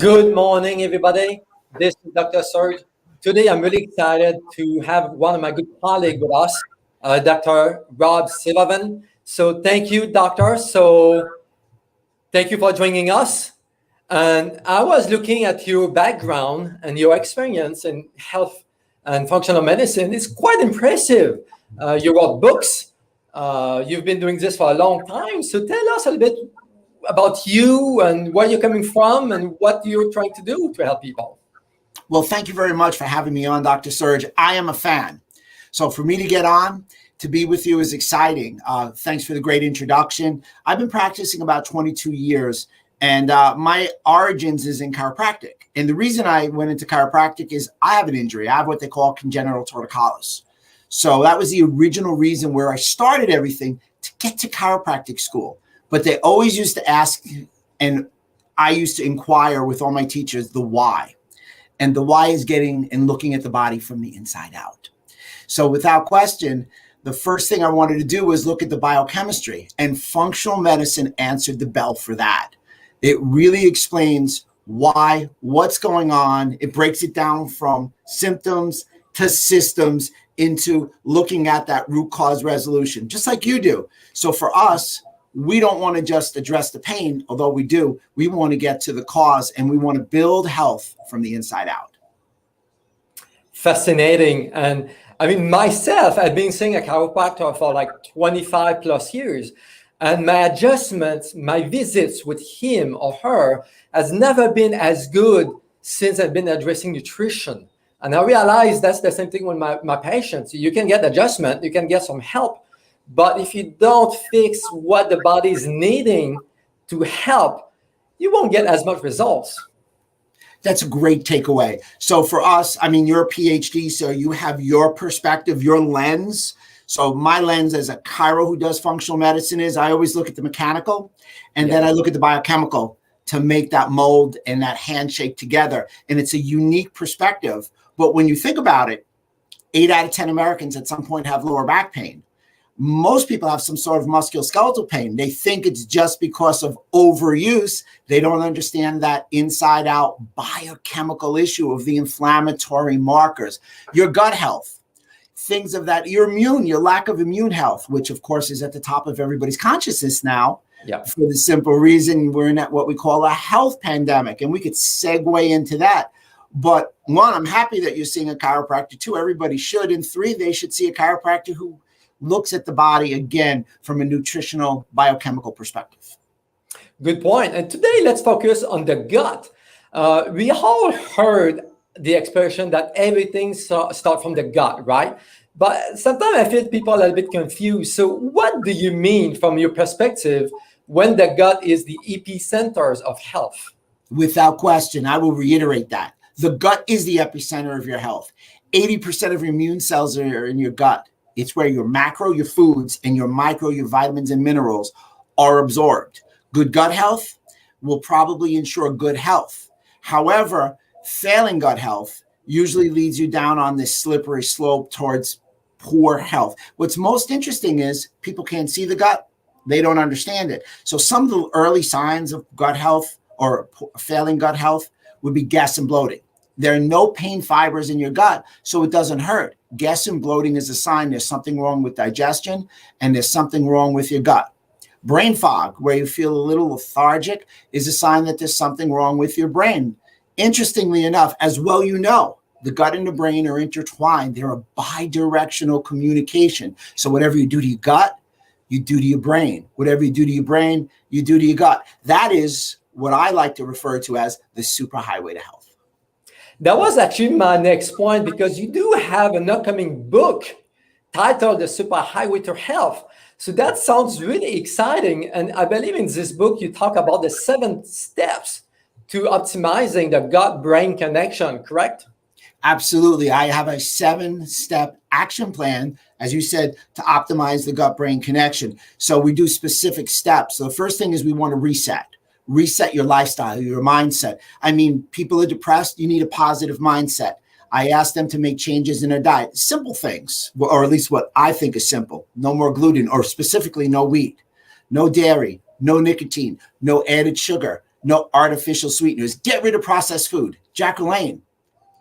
Good morning, everybody. This is Dr. Serge. Today, I'm really excited to have one of my good colleagues with us, Dr. Rob Silverman. So thank you, doctor. So thank you for joining us. And I was looking at your background and your experience in health and functional medicine. It's quite impressive. You wrote books. You've been doing this for a long time. So tell us a little bit about you and where you're coming from and what you're trying to do to help people. Well, thank you very much for having me on, Dr. Serge. I am a fan. So for me to get on, to be with you is exciting. Thanks for the great introduction. I've been practicing about 22 years, and my origins is in chiropractic. And the reason I went into chiropractic is I have an injury. I have what they call congenital torticollis. So that was the original reason where I started everything to get to chiropractic school. But they always used to ask, and I used to inquire with all my teachers, the why. And the why is getting and looking at the body from the inside out. So without question, the first thing I wanted to do was look at the biochemistry, and functional medicine answered the bell for that. It really explains why, what's going on. It breaks it down from symptoms to systems into looking at that root cause resolution, just like you do. So for us, we don't want to just address the pain, although we do. We want to get to the cause, and we want to build health from the inside out. Fascinating. And I mean, myself, I've been seeing a chiropractor for like 25 plus years. And my adjustments, my visits with him or her has never been as good since I've been addressing nutrition. And I realize that's the same thing with my patients. You can get adjustment, you can get some help. But if you don't fix what the body is needing to help, you won't get as much results. That's a great takeaway. So for us, I mean, you're a PhD, so you have your perspective, your lens. So my lens as a chiro who does functional medicine is I always look at the mechanical, and then I look at the biochemical to make that mold and that handshake together. And it's a unique perspective. But when you think about it, 8 out of 10 Americans at some point have lower back pain. Most people have some sort of musculoskeletal pain. They think it's just because of overuse. They don't understand that inside out biochemical issue of the inflammatory markers, your gut health, things of that, your immune, your lack of immune health, which of course is at the top of everybody's consciousness now. Yeah. For the simple reason we're in what we call a health pandemic, and we could segue into that. But one, I'm happy that you're seeing a chiropractor. Two, everybody should. And three, they should see a chiropractor who looks at the body again from a nutritional biochemical perspective. Good point. And today, let's focus on the gut. We all heard the expression that everything starts from the gut, right? But sometimes I feel people are a little bit confused. So what do you mean from your perspective when the gut is the epicenters of health? Without question, I will reiterate that. The gut is the epicenter of your health. 80% of your immune cells are in your gut. It's where your macro, your foods, and your micro, your vitamins and minerals are absorbed. Good gut health will probably ensure good health. However, failing gut health usually leads you down on this slippery slope towards poor health. What's most interesting is people can't see the gut. They don't understand it. So some of the early signs of gut health or failing gut health would be gas and bloating. There are no pain fibers in your gut, so it doesn't hurt. Gas and bloating is a sign there's something wrong with digestion and there's something wrong with your gut. Brain fog, where you feel a little lethargic, is a sign that there's something wrong with your brain. Interestingly enough, as well you know, the gut and the brain are intertwined. They're a bidirectional communication. So whatever you do to your gut, you do to your brain. Whatever you do to your brain, you do to your gut. That is what I like to refer to as the superhighway to health. That was actually my next point, because you do have an upcoming book titled The Superhighway to Health. So that sounds really exciting. And I believe in this book, you talk about the 7 steps to optimizing the gut-brain connection, correct? Absolutely. I have a 7-step action plan, as you said, to optimize the gut-brain connection. So we do specific steps. So the first thing is we want to reset your lifestyle, your mindset. I mean, people are depressed. You need a positive mindset. I ask them to make changes in their diet. Simple things, or at least what I think is simple. No more gluten, or specifically no wheat, no dairy, no nicotine, no added sugar, no artificial sweeteners. Get rid of processed food. Jack LaLanne,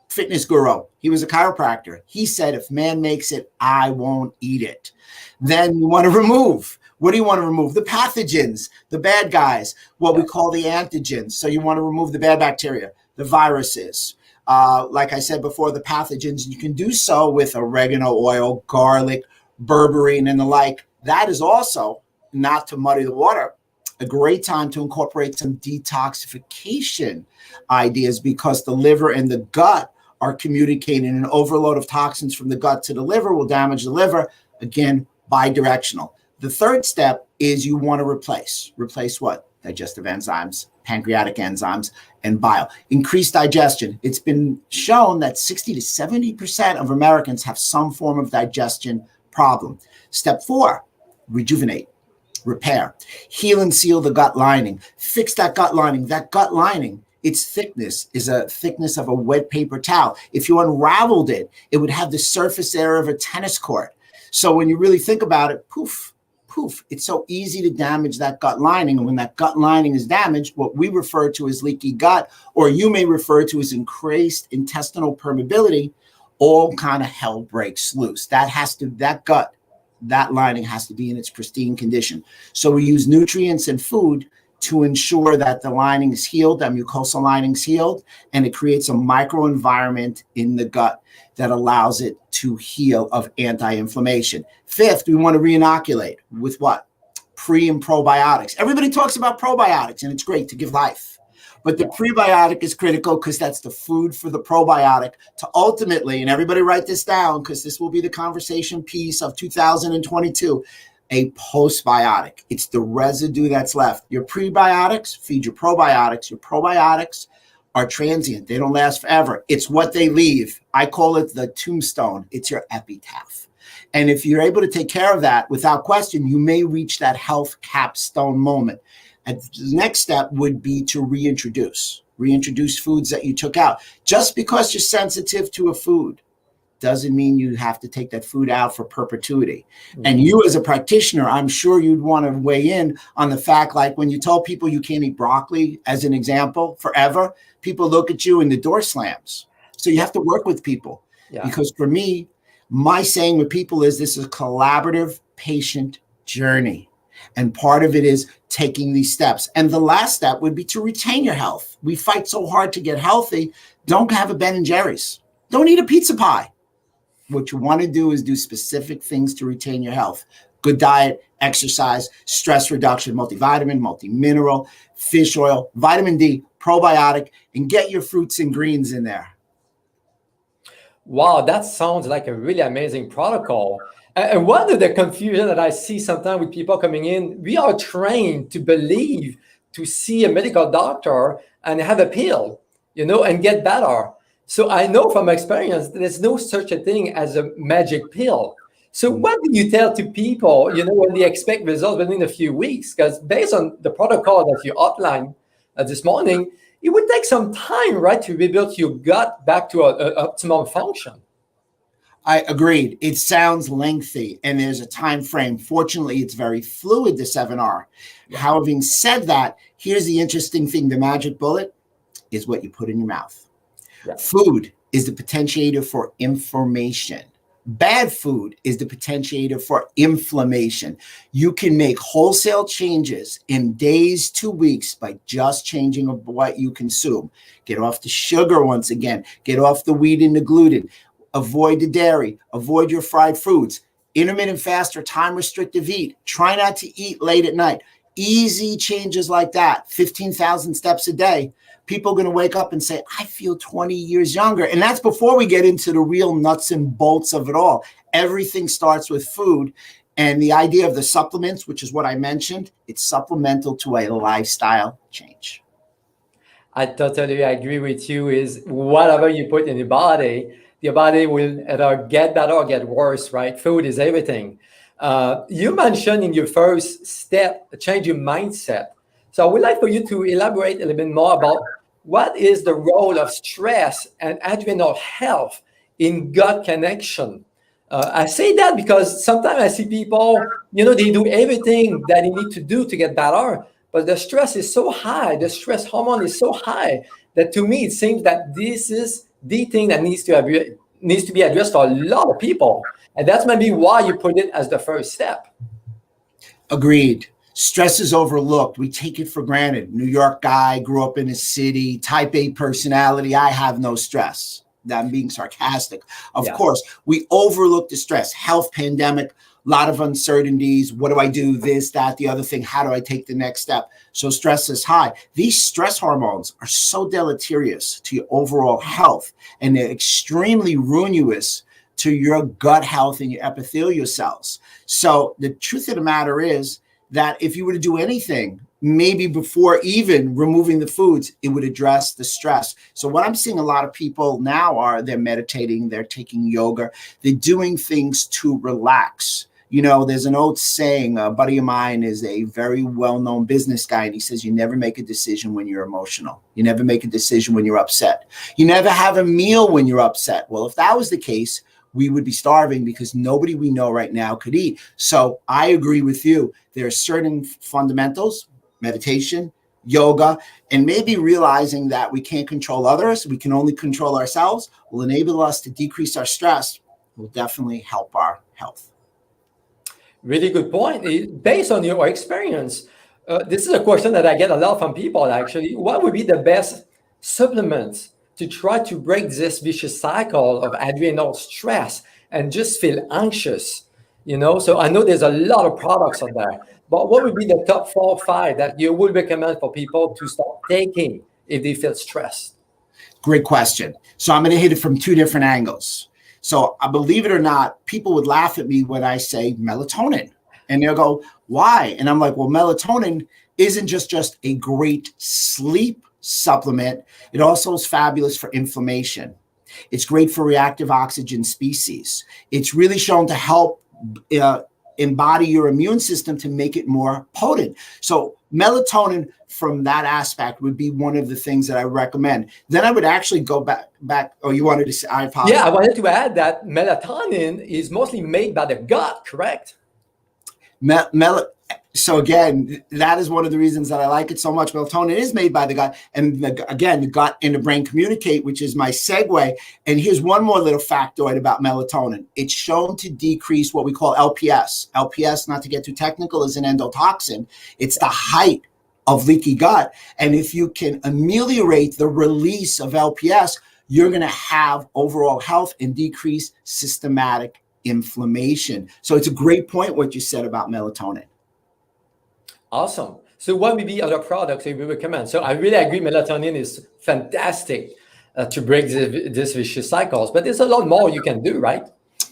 fitness guru, he was a chiropractor. He said, if man makes it, I won't eat it. Then you want to remove. What do you want to remove? The pathogens, the bad guys, what we call the antigens. So you want to remove the bad bacteria, the viruses. Like I said before, the pathogens. You can do so with oregano oil, garlic, berberine, and the like. That is also, not to muddy the water, a great time to incorporate some detoxification ideas, because the liver and the gut are communicating. An overload of toxins from the gut to the liver will damage the liver. Again, bidirectional. The third step is you want to replace. Replace what? Digestive enzymes, pancreatic enzymes, and bile. Increased digestion. It's been shown that 60 to 70% of Americans have some form of digestion problem. Step 4, rejuvenate, repair, heal and seal the gut lining. Fix that gut lining. That gut lining, its thickness is a thickness of a wet paper towel. If you unraveled it, it would have the surface area of a tennis court. So when you really think about it, poof, poof, it's so easy to damage that gut lining. And when that gut lining is damaged, what we refer to as leaky gut, or you may refer to as increased intestinal permeability, all kind of hell breaks loose. That gut, that lining has to be in its pristine condition. So we use nutrients and food to ensure that the lining is healed, that mucosal lining is healed, and it creates a microenvironment in the gut that allows it to heal of anti-inflammation. Fifth, we want to reinoculate with what? Pre and probiotics. Everybody talks about probiotics, and it's great to give life. But the prebiotic is critical because that's the food for the probiotic to ultimately, and everybody write this down because this will be the conversation piece of 2022, a postbiotic. It's the residue that's left. Your prebiotics feed your probiotics. Your probiotics are transient. They don't last forever. It's what they leave. I call it the tombstone. It's your epitaph. And if you're able to take care of that, without question, you may reach that health capstone moment. And the next step would be to reintroduce foods that you took out. Just because you're sensitive to a food doesn't mean you have to take that food out for perpetuity. Mm-hmm. And you as a practitioner, I'm sure you'd want to weigh in on the fact, like when you tell people you can't eat broccoli, as an example, forever, people look at you and the door slams. So you have to work with people. Yeah. Because for me, my saying with people is this is a collaborative patient journey. And part of it is taking these steps. And the last step would be to retain your health. We fight so hard to get healthy. Don't have a Ben and Jerry's. Don't eat a pizza pie. What you want to do is do specific things to retain your health. Good diet, exercise, stress reduction, multivitamin, multimineral, fish oil, vitamin D, probiotic, and get your fruits and greens in there. Wow, that sounds like a really amazing protocol. And one of the confusion that I see sometimes with people coming in, we are trained to believe to see a medical doctor and have a pill, and get better. So I know from experience that there's no such a thing as a magic pill. So what do you tell to people, when they expect results within a few weeks? Because based on the protocol that you outlined this morning, it would take some time, right, to rebuild your gut back to an optimum function. I agreed. It sounds lengthy and there's a time frame. Fortunately, it's very fluid, the 7R. Having said that, here's the interesting thing. The magic bullet is what you put in your mouth. Yeah. Food is the potentiator for information. Bad food is the potentiator for inflammation. You can make wholesale changes in days to weeks by just changing what you consume. Get off the sugar once again. Get off the wheat and the gluten. Avoid the dairy. Avoid your fried foods. Intermittent fast or time restrictive eat. Try not to eat late at night. Easy changes like that. 15,000 steps a day. People are going to wake up and say, I feel 20 years younger. And that's before we get into the real nuts and bolts of it all. Everything starts with food. And the idea of the supplements, which is what I mentioned, it's supplemental to a lifestyle change. I totally agree with you. Is whatever you put in your body will either get better or get worse, right? Food is everything. You mentioned in your first step, change your mindset. So I would like for you to elaborate a little bit more about what is the role of stress and adrenal health in gut connection. I say that because sometimes I see people, they do everything that they need to do to get better, but the stress is so high, the stress hormone is so high that to me it seems that this is the thing that needs to be addressed for a lot of people. And that's maybe why you put it as the first step. Agreed. Stress is overlooked. We take it for granted. New York guy, grew up in a city, type A personality. I have no stress. I'm being sarcastic. Of course, we overlook the stress. Health pandemic, a lot of uncertainties. What do I do? This, that, the other thing. How do I take the next step? So stress is high. These stress hormones are so deleterious to your overall health, and they're extremely ruinous to your gut health and your epithelial cells. So the truth of the matter is that if you were to do anything, maybe before even removing the foods, it would address the stress. So what I'm seeing a lot of people now are they're meditating, they're taking yoga, they're doing things to relax. You know, there's an old saying, a buddy of mine is a very well-known business guy, and he says, you never make a decision when you're emotional. You never make a decision when you're upset. You never have a meal when you're upset. Well, if that was the case, we would be starving because nobody we know right now could eat. So I agree with you. There are certain fundamentals, meditation, yoga, and maybe realizing that we can't control others, we can only control ourselves, will enable us to decrease our stress, will definitely help our health. Really good point. Based on your experience, this is a question that I get a lot from people actually. What would be the best supplements to try to break this vicious cycle of adrenal stress and just feel anxious? You know, so I know there's a lot of products out there, but what would be the top 4 or 5 that you would recommend for people to start taking if they feel stressed? Great question. So I'm going to hit it from 2 different angles. So I believe it or not, people would laugh at me when I say melatonin, and they'll go, why? And I'm like, well, melatonin isn't just a great sleep supplement. It also is fabulous for inflammation. It's great for reactive oxygen species. It's really shown to help embody your immune system to make it more potent. So melatonin from that aspect would be one of the things that I recommend. Then I would actually go back. Oh, you wanted to say, I apologize. Yeah, I wanted to add that melatonin is mostly made by the gut, correct? So again, that is one of the reasons that I like it so much. Melatonin is made by the gut, and again, the gut and the brain communicate, which is my segue. And here's one more little factoid about melatonin. It's shown to decrease what we call LPS. LPS, not to get too technical, is an endotoxin. It's the height of leaky gut. And if you can ameliorate the release of LPS, you're going to have overall health and decrease systematic inflammation. So it's a great point what you said about melatonin. Awesome. So what would be other products that we recommend? So I really agree melatonin is fantastic to break this vicious cycles, but there's a lot more you can do, right?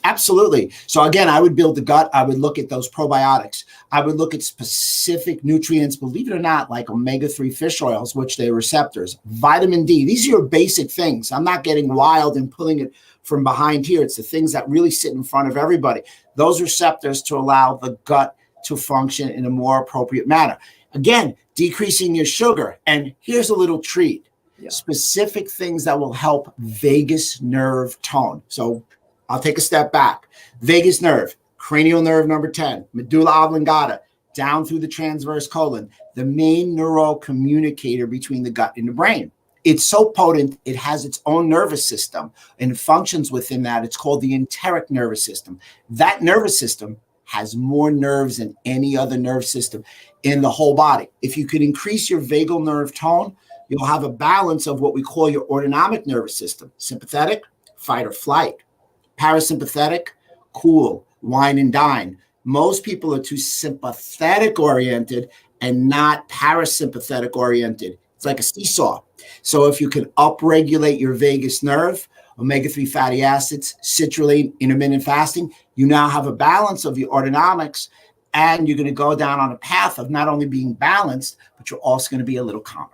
Absolutely. So again, I would build the gut. I would look at those probiotics. I would look at specific nutrients, believe it or not, like omega-3 fish oils, which they're receptors, vitamin D. These are your basic things. I'm not getting wild and pulling it from behind here. It's the things that really sit in front of everybody. Those receptors to allow the gut to function in a more appropriate manner. Again, decreasing your sugar. And here's a little treat. Yeah. Specific things that will help vagus nerve tone. So I'll take a step back. Vagus nerve, cranial nerve number 10, medulla oblongata, down through the transverse colon, the main neural communicator between the gut and the brain. It's so potent, it has its own nervous system and it functions within that. It's called the enteric nervous system. That nervous system has more nerves than any other nerve system in the whole body. If you could increase your vagal nerve tone, you'll have a balance of what we call your autonomic nervous system. Sympathetic, fight or flight. Parasympathetic, cool, wine and dine. Most people are too sympathetic oriented and not parasympathetic oriented. It's like a seesaw. So if you can upregulate your vagus nerve, omega-3 fatty acids, citrulline, intermittent fasting, you now have a balance of your autonomics, and you're going to go down on a path of not only being balanced, but you're also going to be a little calmer.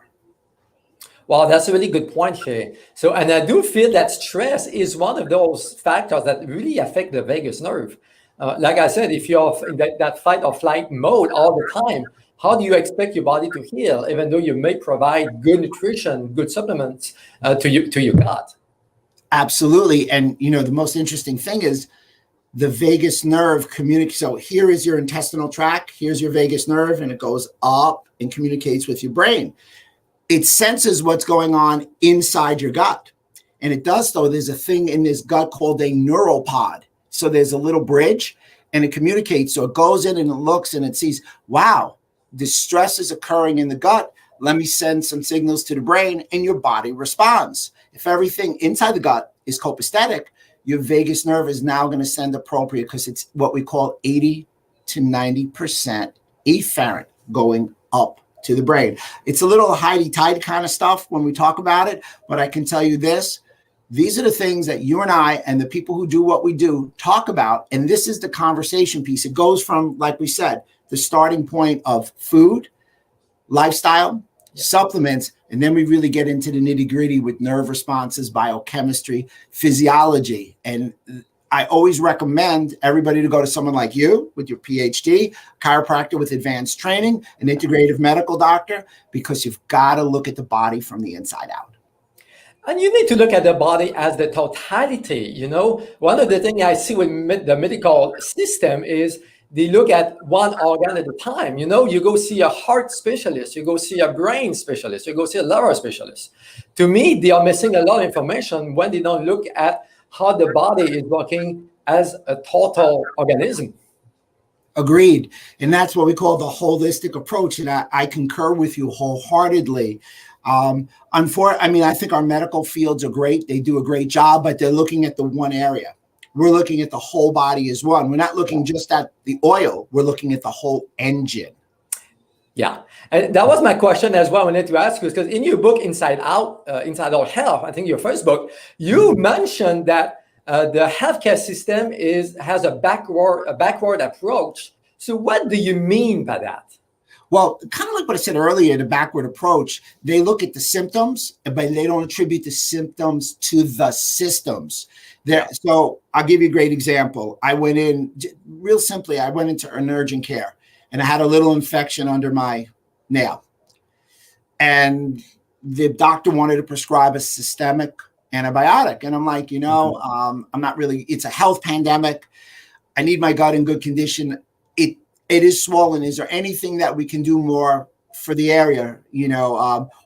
Wow, that's a really good point here. So, and I do feel that stress is one of those factors that really affect the vagus nerve. Like I said, if you're in that fight or flight mode all the time, how do you expect your body to heal, even though you may provide good nutrition, good supplements to your gut? Absolutely. And, you know, the most interesting thing is the vagus nerve communicates. So here is your intestinal tract. Here's your vagus nerve, and it goes up and communicates with your brain. It senses what's going on inside your gut. And it does, though. There's a thing in this gut called a neuropod. So there's a little bridge, and it communicates. So it goes in and it looks and it sees, wow, this stress is occurring in the gut. Let me send some signals to the brain, and your body responds. If everything inside the gut is copacetic, your vagus nerve is now going to send appropriate, because it's what we call 80 to 90% efferent going up to the brain. It's a little hidey-tidy kind of stuff when we talk about it, but I can tell you this. These are the things that you and I and the people who do what we do talk about, and this is the conversation piece. It goes from, like we said, the starting point of food, lifestyle, supplements, and then we really get into the nitty-gritty with nerve responses, biochemistry, physiology. And I always recommend everybody to go to someone like you with your PhD, chiropractor with advanced training, an integrative medical doctor, because you've got to look at the body from the inside out. And you need to look at the body as the totality. You know, one of the things I see with the medical system is they look at one organ at a time. You know, you go see a heart specialist, you go see a brain specialist, you go see a liver specialist. To me, they are missing a lot of information when they don't look at how the body is working as a total organism. Agreed. And that's what we call the holistic approach. And I concur with you wholeheartedly. I think our medical fields are great. They do a great job, but they're looking at the one area. We're looking at the whole body as one. We're not looking just at the oil. We're looking at the whole engine. Yeah. And that was my question as well. I wanted to ask you, because in your book, Inside Out Health, I think your first book, you mentioned that the healthcare system has a backward approach. So what do you mean by that? Well, kind of like what I said earlier, the backward approach, they look at the symptoms, but they don't attribute the symptoms to the systems. So I'll give you a great example. I went into an urgent care, and I had a little infection under my nail. And the doctor wanted to prescribe a systemic antibiotic. And I'm like, I'm not really, it's a health pandemic. I need my gut in good condition. It is swollen. Is there anything that we can do more for the area?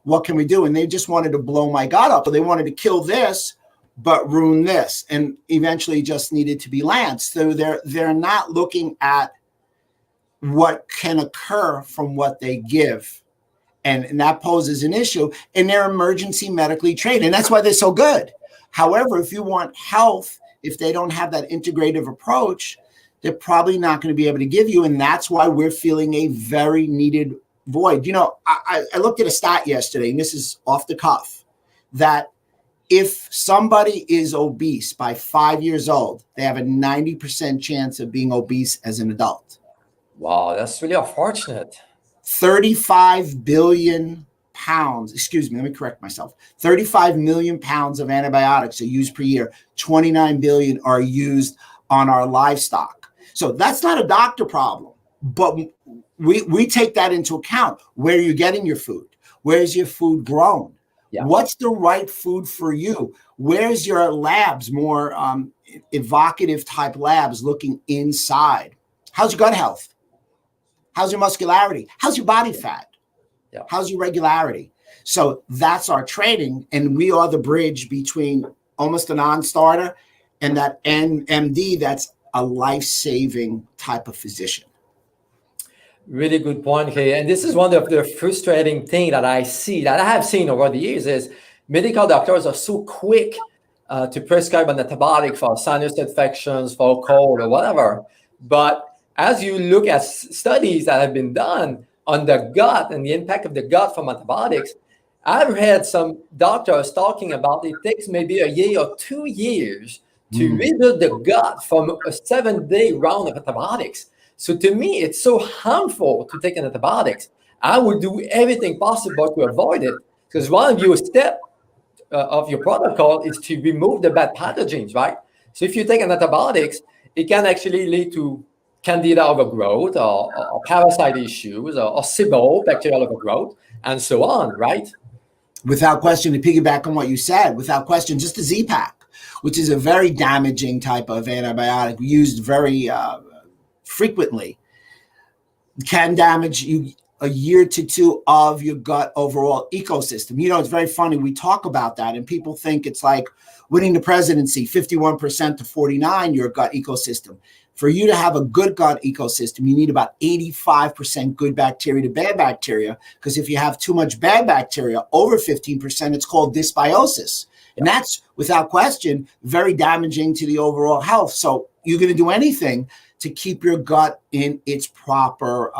What can we do? And they just wanted to blow my gut up. So they wanted to kill this, but ruin this, and eventually just needed to be lanced. So they're not looking at what can occur from what they give. And that poses an issue, and they're emergency medically trained. And that's why they're so good. However, if you want health, if they don't have that integrative approach, they're probably not going to be able to give you. And that's why we're feeling a very needed void. I looked at a stat yesterday, and this is off the cuff, that if somebody is obese by 5 years old, they have a 90% chance of being obese as an adult. Wow, that's really unfortunate. 35 billion pounds, let me correct myself. 35 million pounds of antibiotics are used per year. 29 billion are used on our livestock. So that's not a doctor problem, but we take that into account. Where are you getting your food? Where's your food grown? Yeah. What's the right food for you? Where's your labs, more evocative type labs looking inside? How's your gut health? How's your muscularity? How's your body fat? Yeah. How's your regularity? So that's our training, and we are the bridge between almost a non-starter and that NMD that's a life-saving type of physician. Really good point here. And this is one of the frustrating things that I have seen over the years is medical doctors are so quick to prescribe an antibiotic for sinus infections, for cold or whatever. But as you look at studies that have been done on the gut and the impact of the gut from antibiotics, I've had some doctors talking about it takes maybe a year or 2 years to rebuild the gut from a 7-day round of antibiotics. So to me, it's so harmful to take an antibiotics. I would do everything possible to avoid it, because one of your steps of your protocol is to remove the bad pathogens, right? So if you take an antibiotics, it can actually lead to candida overgrowth or parasite issues or SIBO, bacterial overgrowth, and so on, right? Without question, to piggyback on what you said, without question, just a Z-Pack. which is a very damaging type of antibiotic used very frequently, can damage you a year to two of your gut overall ecosystem. You know, it's very funny. We talk about that and people think it's like winning the presidency, 51% to 49, your gut ecosystem. For you to have a good gut ecosystem, you need about 85% good bacteria to bad bacteria, because if you have too much bad bacteria, over 15%, it's called dysbiosis. And that's, without question, very damaging to the overall health. So you're going to do anything to keep your gut in its proper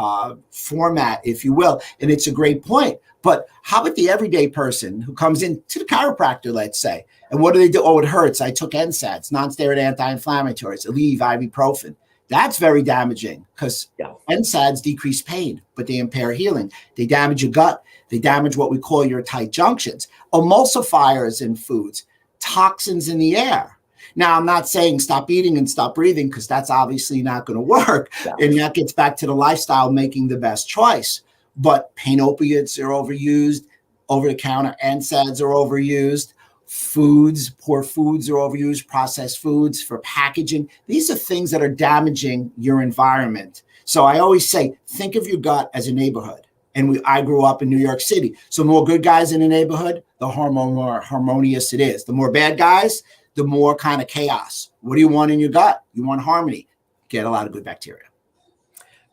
format, if you will. And it's a great point. But how about the everyday person who comes in to the chiropractor, let's say, and what do they do? Oh, it hurts. I took NSAIDs, non-steroid anti-inflammatories, Aleve, ibuprofen. That's very damaging because NSAIDs decrease pain, but they impair healing. They damage your gut. They damage what we call your tight junctions. Emulsifiers in foods, toxins in the air. Now, I'm not saying stop eating and stop breathing, because that's obviously not going to work. Yeah. And that gets back to the lifestyle, making the best choice. But pain opiates are overused. Over-the-counter NSAIDs are overused. Foods, poor foods are overused. Processed foods for packaging. These are things that are damaging your environment. So I always say, think of your gut as a neighborhood. And I grew up in New York City. So the more good guys in the neighborhood, the more harmonious it is. The more bad guys, the more kind of chaos. What do you want in your gut? You want harmony. Get a lot of good bacteria.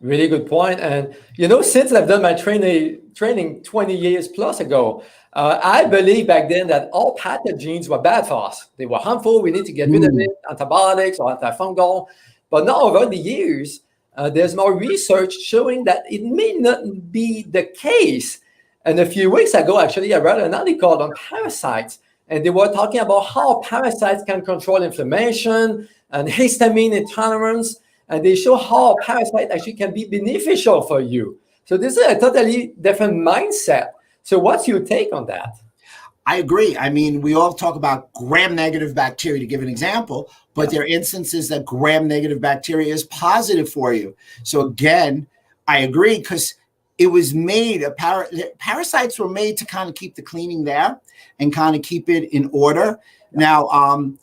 Really good point. And, you know, since I've done my training 20 years plus ago, I believe back then that all pathogens were bad for us. They were harmful. We need to get rid of it, antibiotics or antifungal. But now over the years, there's more research showing that it may not be the case. And a few weeks ago, actually, I read an article on parasites. And they were talking about how parasites can control inflammation and histamine intolerance. And they show how parasite actually can be beneficial for you. So this is a totally different mindset. So what's your take on that? I agree. I mean, we all talk about gram-negative bacteria, to give an example, but there are instances that gram-negative bacteria is positive for you. So again, I agree, because it was made, parasites were made to kind of keep the cleaning there and kind of keep it in order. Now,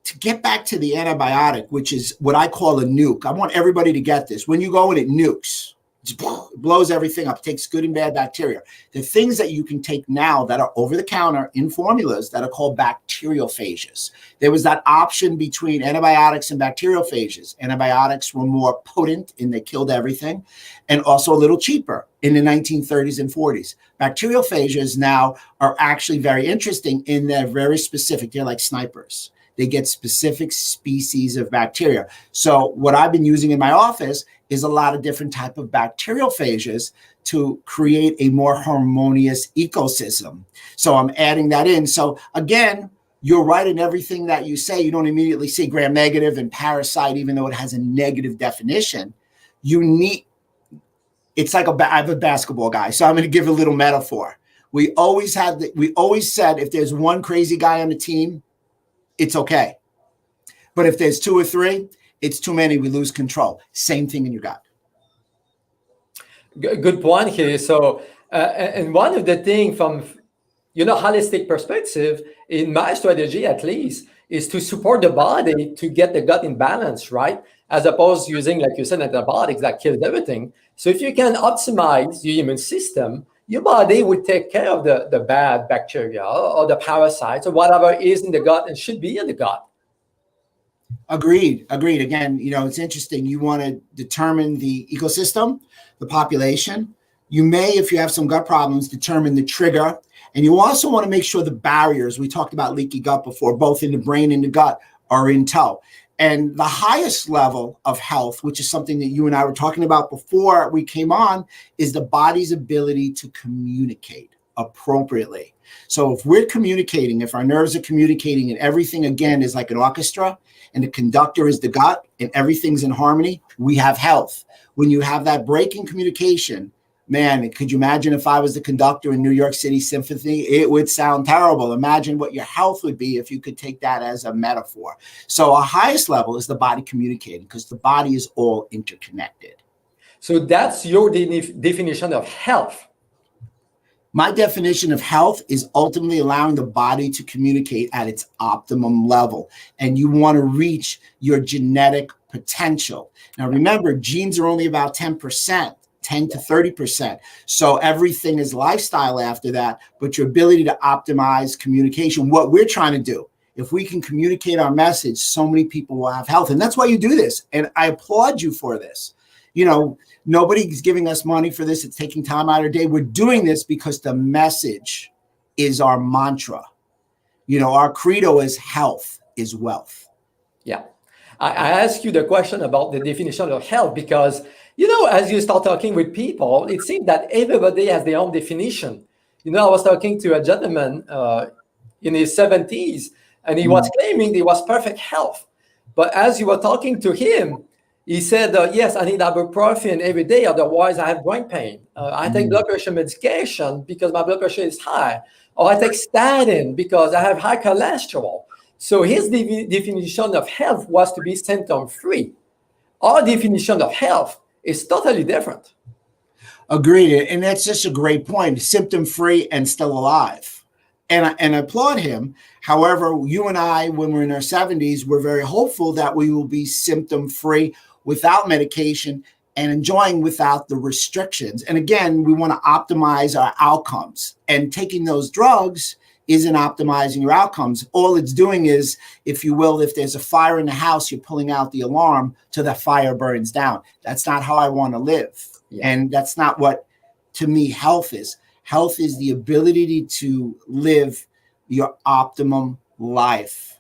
to get back to the antibiotic, which is what I call a nuke, I want everybody to get this. When you go in, it nukes. It blows everything up, takes good and bad bacteria. The things that you can take now that are over the counter in formulas that are called bacteriophages. There was that option between antibiotics and bacteriophages. Antibiotics were more potent and they killed everything, and also a little cheaper in the 1930s and 40s. Bacteriophages now are actually very interesting in they're very specific. They're like snipers. They get specific species of bacteria. So what I've been using in my office is a lot of different type of bacteriophages to create a more harmonious ecosystem. So I'm adding that in. So again, you're right in everything that you say. You don't immediately see gram-negative and parasite, even though it has a negative definition. You need, it's like I'm a basketball guy, so I'm going to give a little metaphor. We always said if there's one crazy guy on the team, it's okay. But if there's two or three, it's too many. We lose control. Same thing in your gut. Good point here. So, and one of the things from, holistic perspective, in my strategy at least, is to support the body to get the gut in balance, right? As opposed to using, like you said, antibiotics that kills everything. So if you can optimize your immune system, your body would take care of the bad bacteria or the parasites or whatever is in the gut and should be in the gut. Agreed. Again, it's interesting. You want to determine the ecosystem, the population. You may, if you have some gut problems, determine the trigger. And you also want to make sure the barriers, we talked about leaky gut before, both in the brain and the gut, are in tow. And the highest level of health, which is something that you and I were talking about before we came on, is the body's ability to communicate appropriately. So if we're communicating, if our nerves are communicating and everything, again, is like an orchestra and the conductor is the gut and everything's in harmony, we have health. When you have that break in communication, man, could you imagine if I was the conductor in New York City Symphony? It would sound terrible. Imagine what your health would be if you could take that as a metaphor. So our highest level is the body communicating, because the body is all interconnected. So that's your definition of health. My definition of health is ultimately allowing the body to communicate at its optimum level. And you want to reach your genetic potential. Now, remember, genes are only about 10%. 10 to 30%. So everything is lifestyle after that, but your ability to optimize communication, what we're trying to do, if we can communicate our message, so many people will have health. And that's why you do this. And I applaud you for this. You know, nobody's giving us money for this. It's taking time out of our day. We're doing this because the message is our mantra. You know, our credo is health is wealth. Yeah. I asked you the question about the definition of health because, you know, as you start talking with people, it seems that everybody has their own definition. You know, I was talking to a gentleman in his 70s, and he was claiming he was perfect health. But as you were talking to him, he said, yes, I need ibuprofen every day, otherwise I have joint pain. I take blood pressure medication because my blood pressure is high. Or I take statin because I have high cholesterol. So his definition of health was to be symptom-free. Our definition of health is totally different. Agreed. And that's just a great point. Symptom-free and still alive. And I applaud him. However, you and I, when we're in our 70s, we're very hopeful that we will be symptom-free without medication and enjoying without the restrictions. And again, we want to optimize our outcomes. And taking those drugs isn't optimizing your outcomes. All it's doing is, if you will, if there's a fire in the house, you're pulling out the alarm till the fire burns down. That's not how I want to live. Yeah. And that's not what, to me, health is. Health is the ability to live your optimum life.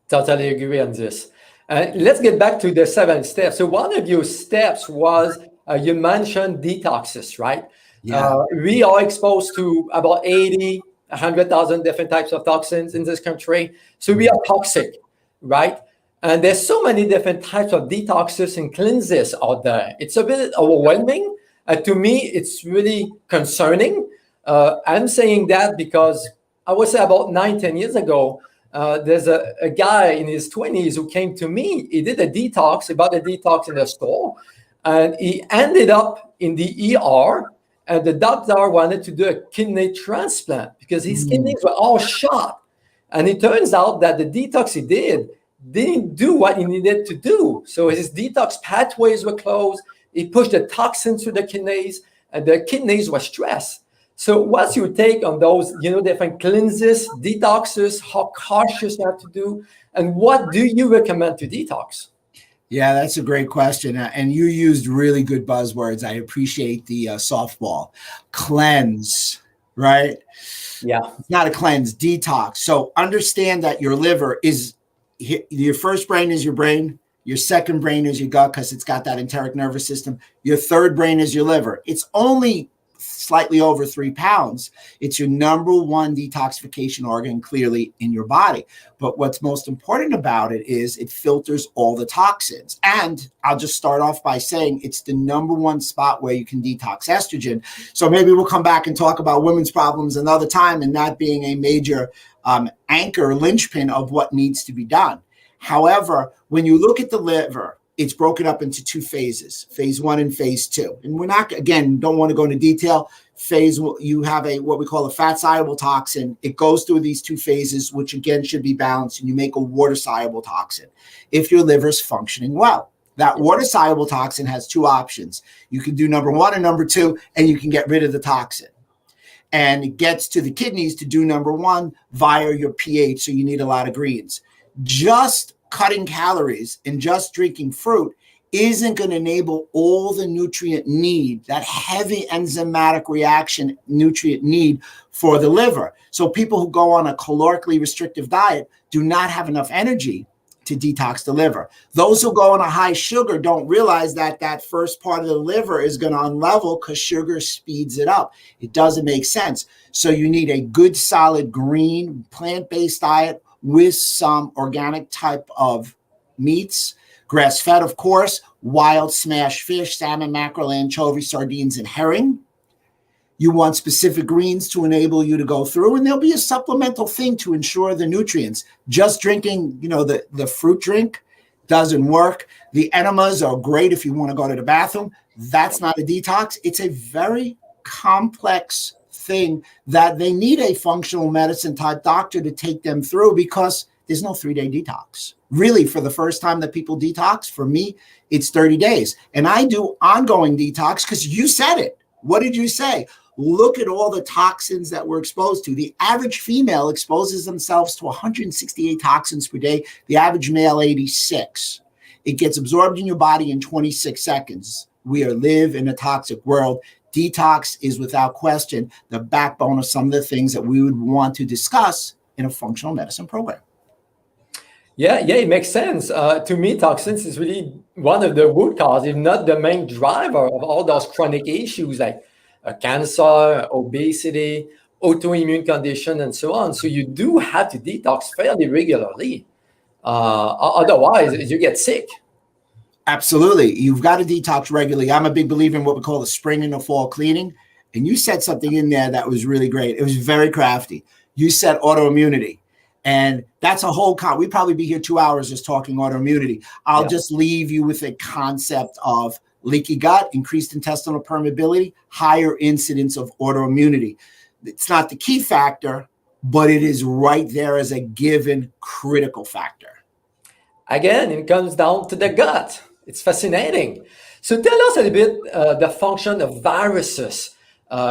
Totally agree on this. Let's get back to the 7 steps. So one of your steps was, you mentioned detoxes, right? Yeah. We are exposed to about 80, 100,000 different types of toxins in this country. So we are toxic, right? And there's so many different types of detoxes and cleanses out there. It's a bit overwhelming. To me, it's really concerning. I'm saying that because I would say about 9-10 years ago, there's a guy in his 20s who came to me. He did a detox, he bought a detox in the store, and he ended up in the ER. And the doctor wanted to do a kidney transplant because his kidneys were all shot. And it turns out that the detox he didn't do what he needed to do. So his detox pathways were closed. He pushed the toxins through the kidneys, and the kidneys were stressed. So what's your take on those, different cleanses, detoxes, how cautious you have to do, and what do you recommend to detox? Yeah, that's a great question. And you used really good buzzwords. I appreciate the softball. Cleanse, right? Yeah. It's not a cleanse, detox. So understand that your liver is, your first brain is your brain. Your second brain is your gut because it's got that enteric nervous system. Your third brain is your liver. It's only slightly over 3 pounds. It's your number one detoxification organ clearly in your body. But what's most important about it is it filters all the toxins. And I'll just start off by saying it's the number one spot where you can detox estrogen. So maybe we'll come back and talk about women's problems another time, and that being a major anchor, linchpin of what needs to be done. However, when you look at the liver, it's broken up into 2 phases, phase 1 and phase 2. And we're not, again, don't want to go into detail. You have what we call a fat soluble toxin. It goes through these 2 phases, which again should be balanced, and you make a water soluble toxin if your liver is functioning well. That water soluble toxin has 2 options. You can do number 1 and number 2, and you can get rid of the toxin. And it gets to the kidneys to do number 1 via your pH, so you need a lot of greens. Just cutting calories and just drinking fruit isn't going to enable all the nutrient need, that heavy enzymatic reaction nutrient need for the liver. So people who go on a calorically restrictive diet do not have enough energy to detox the liver. Those who go on a high sugar don't realize that that first part of the liver is going to unlevel because sugar speeds it up. It doesn't make sense. So you need a good, solid, green, plant-based diet with some organic type of meats, grass-fed, of course, wild smashed fish, salmon, mackerel, anchovy, sardines, and herring. You want specific greens to enable you to go through, and there'll be a supplemental thing to ensure the nutrients. Just drinking, the fruit drink doesn't work. The enemas are great if you want to go to the bathroom. That's not a detox. It's a very complex thing that they need a functional medicine type doctor to take them through, because there's no 3-day detox. Really, for the first time that people detox, for me, it's 30 days. And I do ongoing detox because you said it. What did you say? Look at all the toxins that we're exposed to. The average female exposes themselves to 168 toxins per day. The average male, 86. It gets absorbed in your body in 26 seconds. We live in a toxic world. Detox is without question the backbone of some of the things that we would want to discuss in a functional medicine program. Yeah, it makes sense. To me, toxins is really one of the root cause, if not the main driver of all those chronic issues like cancer, obesity, autoimmune condition, and so on. So you do have to detox fairly regularly. Otherwise, you get sick. Absolutely. You've got to detox regularly. I'm a big believer in what we call the spring and the fall cleaning. And you said something in there that was really great. It was very crafty. You said autoimmunity. And that's a whole we'd probably be here 2 hours just talking autoimmunity. I'll just leave you with a concept of leaky gut, increased intestinal permeability, higher incidence of autoimmunity. It's not the key factor, but it is right there as a given critical factor. Again, it comes down to the gut. It's fascinating. So tell us a little bit the function of viruses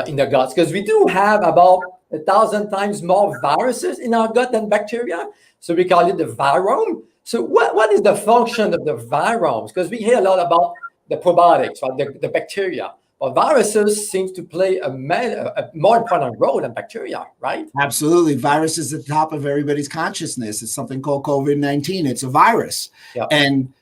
in the guts, because we do have about 1,000 times more viruses in our gut than bacteria. So we call it the virome. So what is the function of the viromes? Because we hear a lot about the probiotics, right? The bacteria. But viruses seems to play a more important role than bacteria, right? Absolutely. Virus is at the top of everybody's consciousness. It's something called COVID-19. It's a virus. Yep. And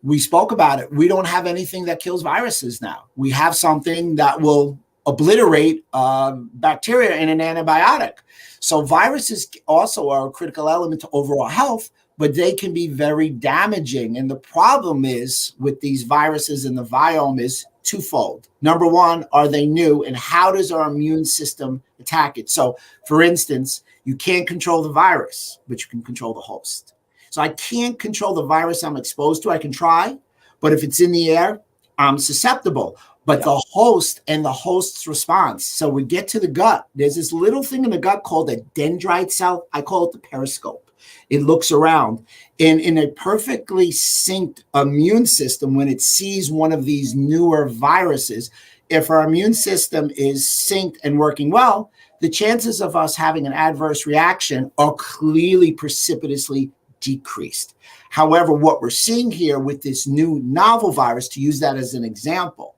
we spoke about it. We don't have anything that kills viruses now. We have something that will obliterate bacteria in an antibiotic. So viruses also are a critical element to overall health, but they can be very damaging. And the problem is with these viruses and the virome is twofold. Number one, are they new? And how does our immune system attack it? So for instance, you can't control the virus, but you can control the host. So I can't control the virus I'm exposed to. I can try, but if it's in the air, I'm susceptible. But the host and the host's response. So we get to the gut. There's this little thing in the gut called a dendrite cell. I call it the periscope. It looks around. And in a perfectly synced immune system, when it sees one of these newer viruses, if our immune system is synced and working well, the chances of us having an adverse reaction are clearly precipitously decreased. However, what we're seeing here with this new novel virus, to use that as an example,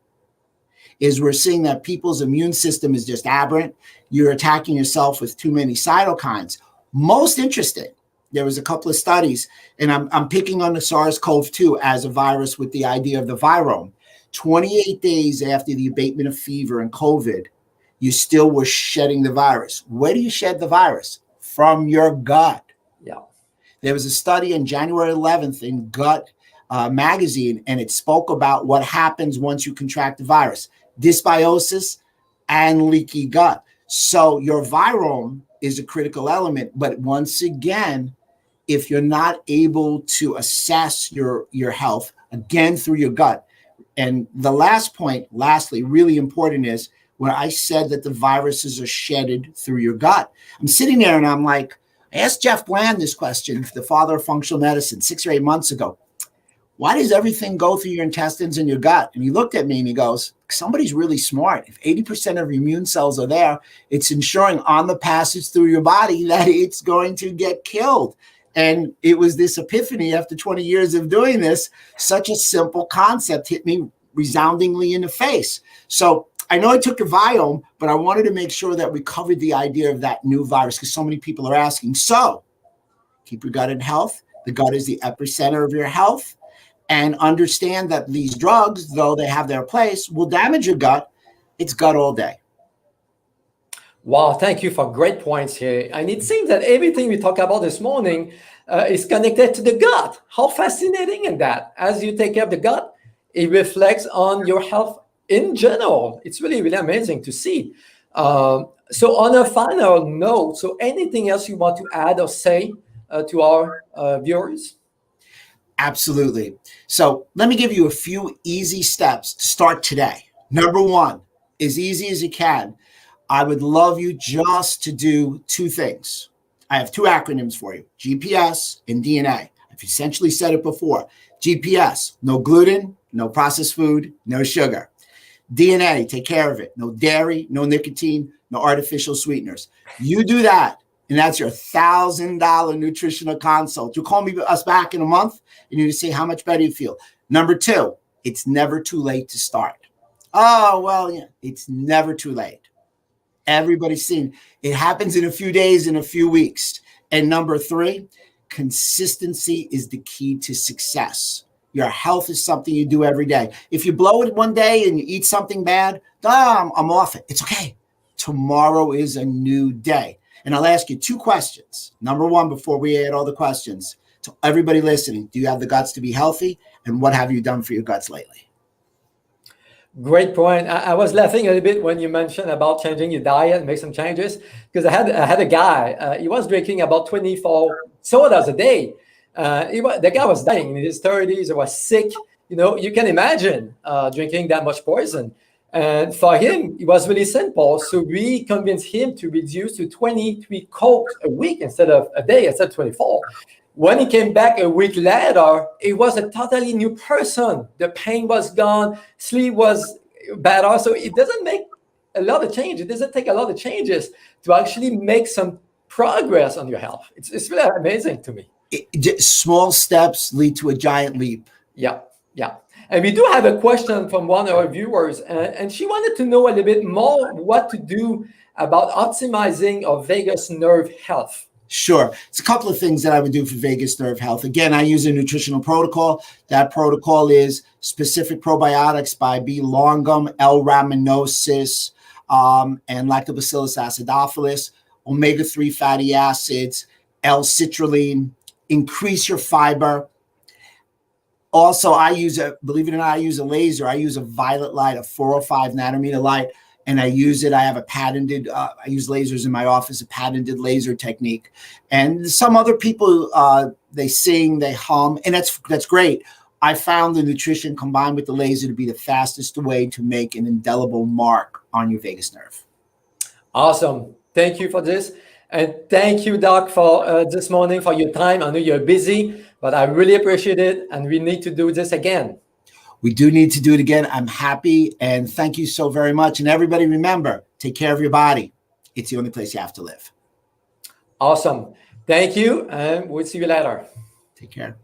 is we're seeing that people's immune system is just aberrant. You're attacking yourself with too many cytokines. Most interesting, there was a couple of studies, and I'm picking on the SARS-CoV-2 as a virus with the idea of the virome. 28 days after the abatement of fever and COVID, you still were shedding the virus. Where do you shed the virus? From your gut. Yeah. There was a study on January 11th in Gut magazine, and it spoke about what happens once you contract the virus. Dysbiosis and leaky gut. So your virome is a critical element. But once again, if you're not able to assess your health, again, through your gut. And the last point, lastly, really important is when I said that the viruses are shedded through your gut. I'm sitting there and I'm like, I asked Jeff Bland this question, the father of functional medicine, 6 or 8 months ago. Why does everything go through your intestines and your gut? And he looked at me and he goes, somebody's really smart. If 80% of your immune cells are there, it's ensuring on the passage through your body that it's going to get killed. And it was this epiphany after 20 years of doing this. Such a simple concept hit me resoundingly in the face. So I know I took a virome, but I wanted to make sure that we covered the idea of that new virus because so many people are asking. So keep your gut in health. The gut is the epicenter of your health. And understand that these drugs, though they have their place, will damage your gut. It's gut all day. Wow, thank you for great points here. And it seems that everything we talk about this morning is connected to the gut. How fascinating is that? As you take care of the gut, it reflects on your health in general. It's really, really amazing to see. So on a final note, so anything else you want to add or say to our viewers? Absolutely. So let me give you a few easy steps to start today. Number one, as easy as you can. I would love you just to do two things. I have two acronyms for you, GPS and DNA. I've essentially said it before. GPS, no gluten, no processed food, no sugar. DNA, take care of it. No dairy, no nicotine, no artificial sweeteners. You do that, and that's your $1,000 nutritional consult. You'll call us back in a month, and you say how much better you feel. Number two, it's never too late to start. Oh, well, yeah, it's never too late. Everybody's seen it happens in a few days, in a few weeks. And number three, consistency is the key to success. Your health is something you do every day. If you blow it one day and you eat something bad, I'm off it. It's okay. Tomorrow is a new day. And I'll ask you two questions. Number one, before we add all the questions, to everybody listening, do you have the guts to be healthy? And what have you done for your guts lately? Great point. I was laughing a little bit when you mentioned about changing your diet and make some changes, because I had a guy, he was drinking about 24 sodas a day. The guy was dying in his 30s. He was sick. You can imagine drinking that much poison. And for him, it was really simple. So we convinced him to reduce to 23 Cokes a week instead of a day, instead of 24. When he came back a week later, it was a totally new person. The pain was gone, sleep was better. So it doesn't make a lot of change. It doesn't take a lot of changes to actually make some progress on your health. It's really amazing to me. Small steps lead to a giant leap. Yeah. And we do have a question from one of our viewers, and she wanted to know a little bit more what to do about optimizing our vagus nerve health. Sure. It's a couple of things that I would do for vagus nerve health. Again, I use a nutritional protocol. That protocol is specific probiotics by B. longum, L. raminosus, and Lactobacillus acidophilus, omega-3 fatty acids, L-citrulline, increase your fiber. Also, believe it or not, I use a laser. I use a violet light, a 405 nanometer light. And I use it. I have I use lasers in my office, a patented laser technique. And some other people, they sing, they hum, and that's great. I found the nutrition combined with the laser to be the fastest way to make an indelible mark on your vagus nerve. Awesome. Thank you for this. And thank you, Doc, for this morning, for your time. I know you're busy, but I really appreciate it. And we need to do this again. We do need to do it again. I'm happy, and thank you so very much. And everybody, remember, take care of your body. It's the only place you have to live. Awesome. Thank you, and we'll see you later. Take care.